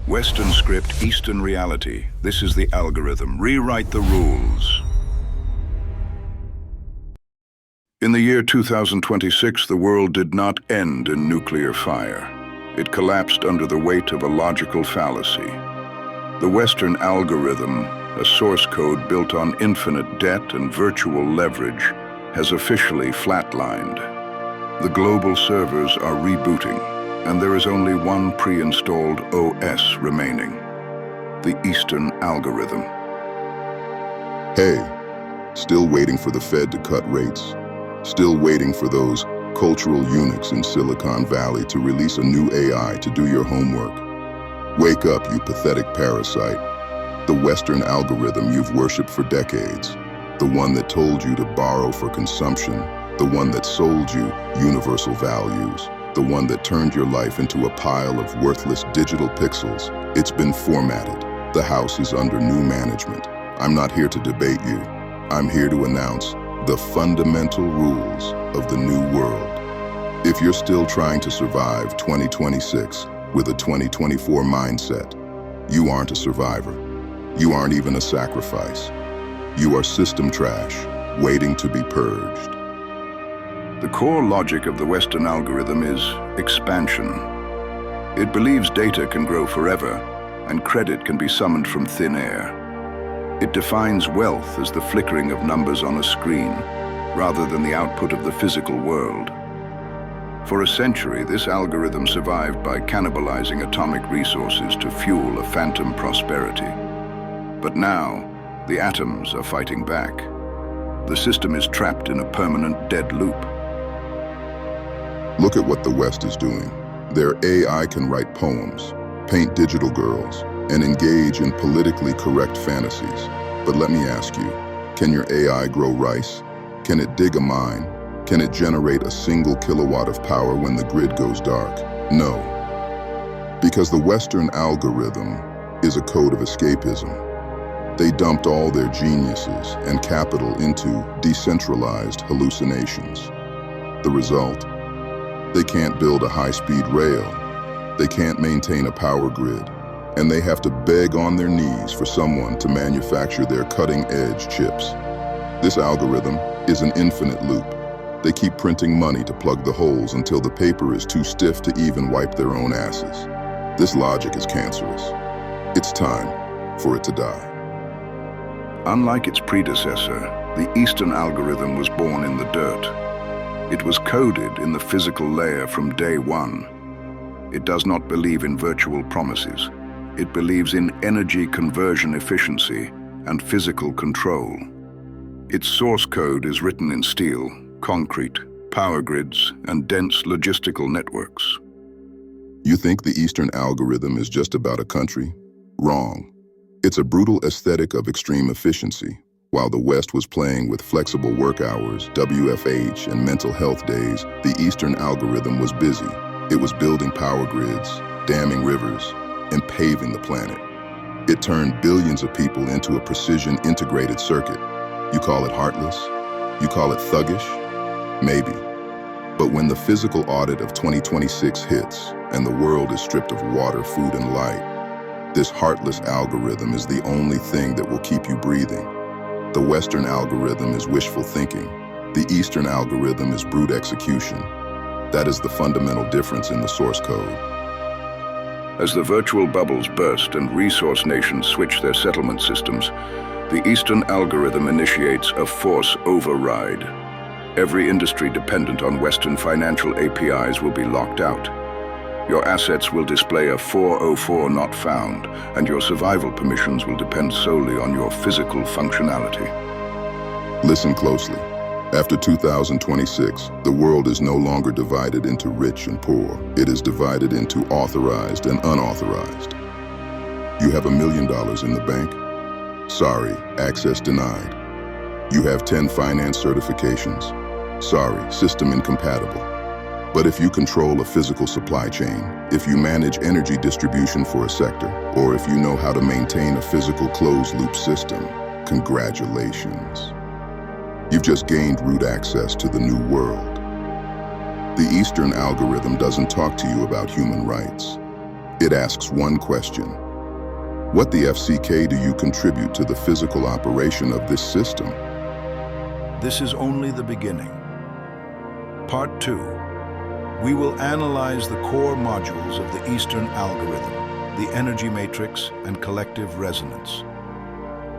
Western script, Eastern reality. This is the algorithm. Rewrite the rules. In the year 2026, the world did not end in nuclear fire. It collapsed under the weight of a logical fallacy. The Western algorithm, a source code built on infinite debt and virtual leverage, has officially flatlined. The global servers are rebooting, and there is only one pre-installed OS remaining: the Eastern algorithm. Hey, still waiting for the Fed to cut rates? Still waiting for those cultural eunuchs in Silicon Valley to release a new AI to do your homework? Wake up, you pathetic parasite. The Western algorithm you've worshipped for decades, the one that told you to borrow for consumption, the one that sold you universal values, the one that turned your life into a pile of worthless digital pixels, it's been formatted. The house is under new management. I'm not here to debate you. I'm here to announce the fundamental rules of the new world. If you're still trying to survive 2026 with a 2024 mindset, you aren't a survivor. You aren't even a sacrifice. You are system trash, waiting to be purged. The core logic of the Western algorithm is expansion. It believes data can grow forever, and credit can be summoned from thin air. It defines wealth as the flickering of numbers on a screen, rather than the output of the physical world. For a century, this algorithm survived by cannibalizing atomic resources to fuel a phantom prosperity. But now, the atoms are fighting back. The system is trapped in a permanent dead loop. Look at what the West is doing. Their AI can write poems, paint digital girls, and engage in politically correct fantasies. But let me ask you, can your AI grow rice? Can it dig a mine? Can it generate a single kilowatt of power when the grid goes dark? No. Because the Western algorithm is a code of escapism. They dumped all their geniuses and capital into decentralized hallucinations. The result? They can't build a high-speed rail. They can't maintain a power grid. And they have to beg on their knees for someone to manufacture their cutting-edge chips. This algorithm is an infinite loop. They keep printing money to plug the holes until the paper is too stiff to even wipe their own asses. This logic is cancerous. It's time for it to die. Unlike its predecessor, the Eastern algorithm was born in the dirt. It was coded in the physical layer from day one. It does not believe in virtual promises. It believes in energy conversion efficiency and physical control. Its source code is written in steel, concrete, power grids, and dense logistical networks. You think the Eastern algorithm is just about a country? Wrong. It's a brutal aesthetic of extreme efficiency. While the West was playing with flexible work hours, WFH, and mental health days, the Eastern algorithm was busy. It was building power grids, damming rivers, and paving the planet. It turned billions of people into a precision integrated circuit. You call it heartless? You call it thuggish? Maybe. But when the physical audit of 2026 hits and the world is stripped of water, food, and light, this heartless algorithm is the only thing that will keep you breathing. The Western algorithm is wishful thinking. The Eastern algorithm is brute execution. That is the fundamental difference in the source code. As the virtual bubbles burst and resource nations switch their settlement systems, the Eastern algorithm initiates a force override. Every industry dependent on Western financial APIs will be locked out. Your assets will display a 404 not found, and your survival permissions will depend solely on your physical functionality. Listen closely. After 2026, the world is no longer divided into rich and poor. It is divided into authorized and unauthorized. You have $1 million in the bank? Sorry, access denied. You have 10 finance certifications? Sorry, system incompatible. But if you control a physical supply chain, if you manage energy distribution for a sector, or if you know how to maintain a physical closed-loop system, congratulations. You've just gained root access to the new world. The Eastern algorithm doesn't talk to you about human rights. It asks one question. What the FCK do you contribute to the physical operation of this system? This is only the beginning. Part 2. We will analyze the core modules of the Eastern algorithm, the energy matrix and collective resonance.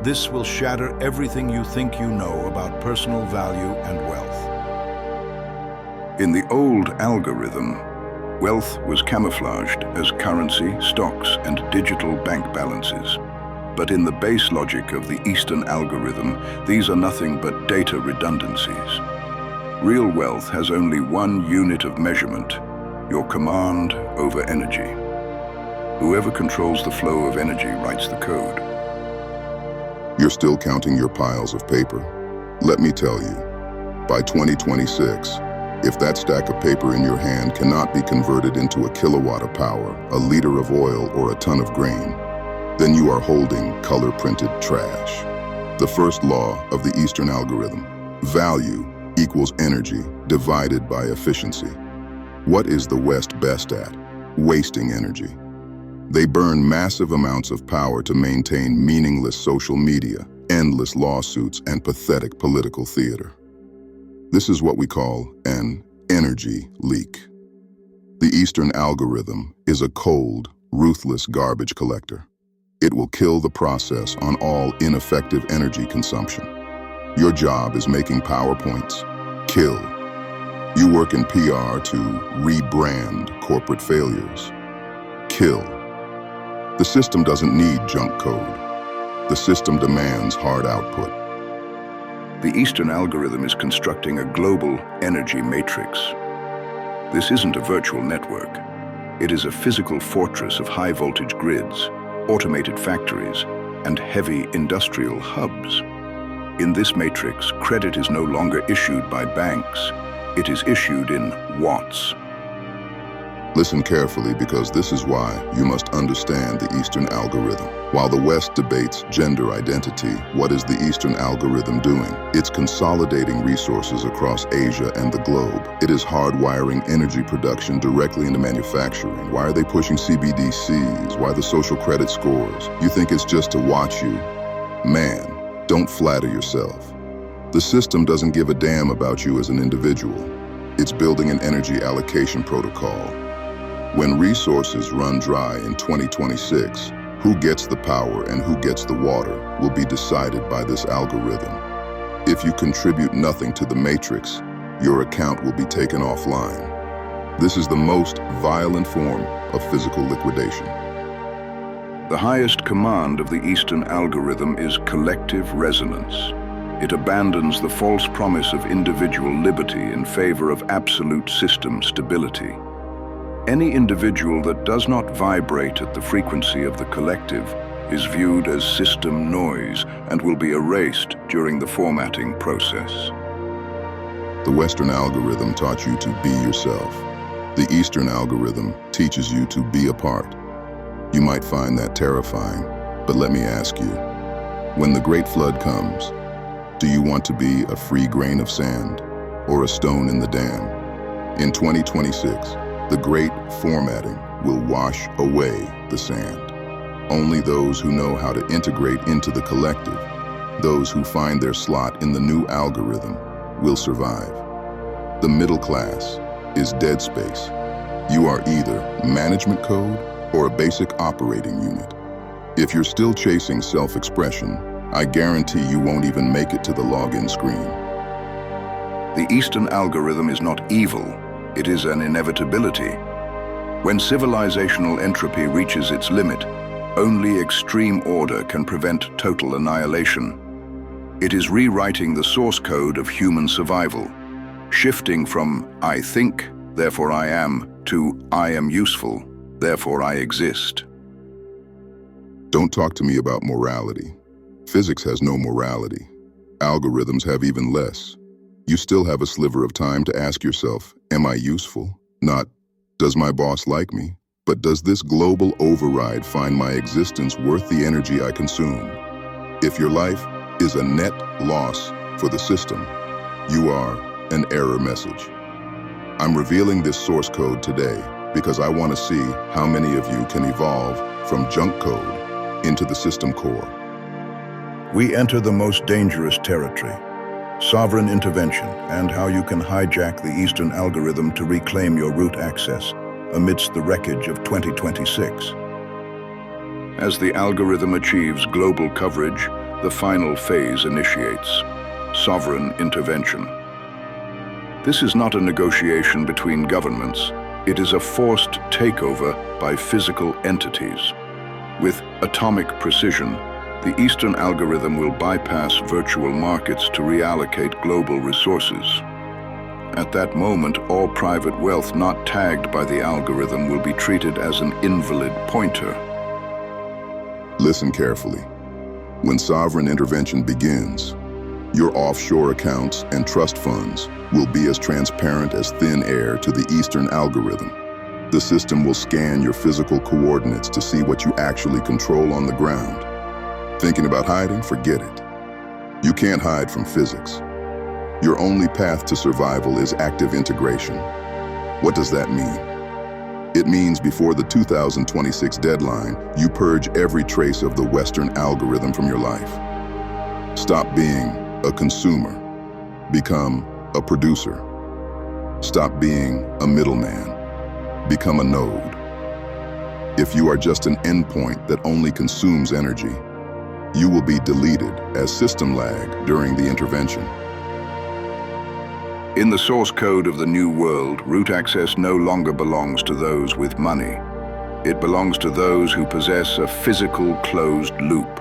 This will shatter everything you think you know about personal value and wealth. In the old algorithm, wealth was camouflaged as currency, stocks, and digital bank balances. But in the base logic of the Eastern algorithm, these are nothing but data redundancies. Real wealth has only one unit of measurement: your command over energy. Whoever controls the flow of energy writes the code. You're still counting your piles of paper? Let me tell you, by 2026, if that stack of paper in your hand cannot be converted into a kilowatt of power, a liter of oil, or a ton of grain, then you are holding color-printed trash. The first law of the Eastern algorithm: value equals energy divided by efficiency. What is the West best at? Wasting energy. They burn massive amounts of power to maintain meaningless social media, endless lawsuits, and pathetic political theater. This is what we call an energy leak. The Eastern algorithm is a cold, ruthless garbage collector. It will kill the process on all ineffective energy consumption. Your job is making PowerPoints. Kill. You work in PR to rebrand corporate failures. Kill. The system doesn't need junk code. The system demands hard output. The Eastern algorithm is constructing a global energy matrix. This isn't a virtual network. It is a physical fortress of high-voltage grids, automated factories, and heavy industrial hubs. In this matrix, credit is no longer issued by banks. It is issued in watts. Listen carefully, because this is why you must understand the Eastern algorithm. While the West debates gender identity, what is the Eastern algorithm doing? It's consolidating resources across Asia and the globe. It is hardwiring energy production directly into manufacturing. Why are they pushing CBDCs? Why the social credit scores? You think it's just to watch you? Man, don't flatter yourself. The system doesn't give a damn about you as an individual. It's building an energy allocation protocol. When resources run dry in 2026, who gets the power and who gets the water will be decided by this algorithm. If you contribute nothing to the matrix, your account will be taken offline. This is the most violent form of physical liquidation. The highest command of the Eastern algorithm is collective resonance. It abandons the false promise of individual liberty in favor of absolute system stability. Any individual that does not vibrate at the frequency of the collective is viewed as system noise and will be erased during the formatting process. The Western algorithm taught you to be yourself. The Eastern algorithm teaches you to be apart. You might find that terrifying, but let me ask you, when the Great Flood comes, do you want to be a free grain of sand or a stone in the dam? In 2026, the great formatting will wash away the sand. Only those who know how to integrate into the collective, those who find their slot in the new algorithm, will survive. The middle class is dead space. You are either management code or a basic operating unit. If you're still chasing self-expression, I guarantee you won't even make it to the login screen. The Eastern algorithm is not evil. It is an inevitability. When civilizational entropy reaches its limit, only extreme order can prevent total annihilation. It is rewriting the source code of human survival, shifting from "I think, therefore I am" to "I am useful, therefore I exist." Don't talk to me about morality. Physics has no morality. Algorithms have even less. You still have a sliver of time to ask yourself, am I useful? Not, does my boss like me? But does this global override find my existence worth the energy I consume? If your life is a net loss for the system, you are an error message. I'm revealing this source code today because I want to see how many of you can evolve from junk code into the system core. We enter the most dangerous territory, sovereign intervention, and how you can hijack the Eastern algorithm to reclaim your root access amidst the wreckage of 2026. As the algorithm achieves global coverage, the final phase initiates: sovereign intervention. This is not a negotiation between governments. It is a forced takeover by physical entities. With atomic precision, the Eastern algorithm will bypass virtual markets to reallocate global resources. At that moment, all private wealth not tagged by the algorithm will be treated as an invalid pointer. Listen carefully. When sovereign intervention begins, your offshore accounts and trust funds will be as transparent as thin air to the Eastern algorithm. The system will scan your physical coordinates to see what you actually control on the ground. Thinking about hiding? Forget it. You can't hide from physics. Your only path to survival is active integration. What does that mean? It means before the 2026 deadline, you purge every trace of the Western algorithm from your life. Stop being a consumer. Become a producer. Stop being a middleman. Become a node. If you are just an endpoint that only consumes energy, you will be deleted as system lag during the intervention. In the source code of the new world, root access no longer belongs to those with money. It belongs to those who possess a physical closed loop.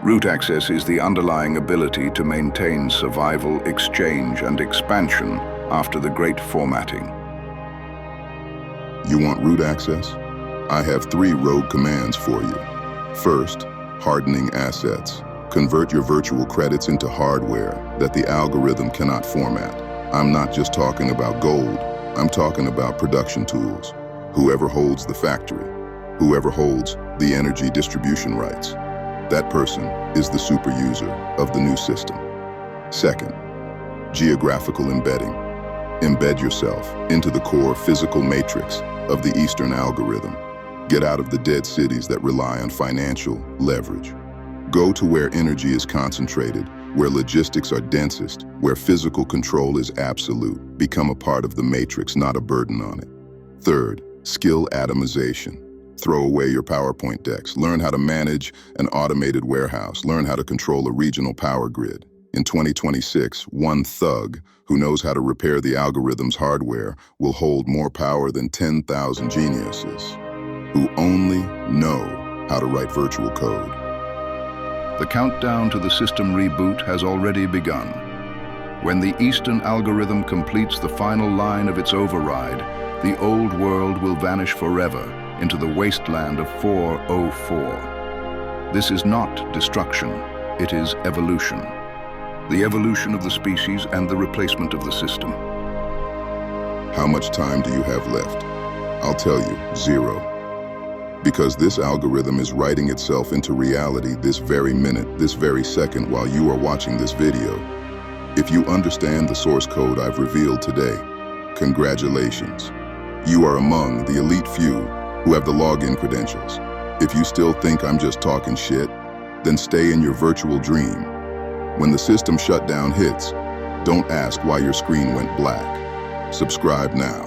Root access is the underlying ability to maintain survival, exchange, and expansion after the great formatting. You want root access? I have 3 rogue commands for you. First, hardening assets. Convert your virtual credits into hardware that the algorithm cannot format. I'm not just talking about gold, I'm talking about production tools. Whoever holds the factory, whoever holds the energy distribution rights, that person is the super user of the new system. Second, geographical embedding. Embed yourself into the core physical matrix of the Eastern algorithm. Get out of the dead cities that rely on financial leverage. Go to where energy is concentrated, where logistics are densest, where physical control is absolute. Become a part of the matrix, not a burden on it. Third, skill atomization. Throw away your PowerPoint decks. Learn how to manage an automated warehouse. Learn how to control a regional power grid. In 2026, one thug who knows how to repair the algorithm's hardware will hold more power than 10,000 geniuses who only know how to write virtual code. The countdown to the system reboot has already begun. When the Eastern algorithm completes the final line of its override, the old world will vanish forever into the wasteland of 404. This is not destruction, it is evolution. The evolution of the species and the replacement of the system. How much time do you have left? I'll tell you, 0. Because this algorithm is writing itself into reality this very minute, this very second while you are watching this video. If you understand the source code I've revealed today, congratulations. You are among the elite few who have the login credentials. If you still think I'm just talking shit, then stay in your virtual dream. When the system shutdown hits, don't ask why your screen went black. Subscribe now.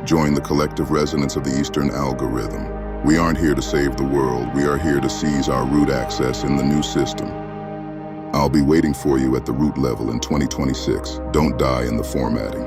Join the collective resonance of the Eastern algorithm. We aren't here to save the world, we are here to seize our root access in the new system. I'll be waiting for you at the root level in 2026. Don't die in the formatting.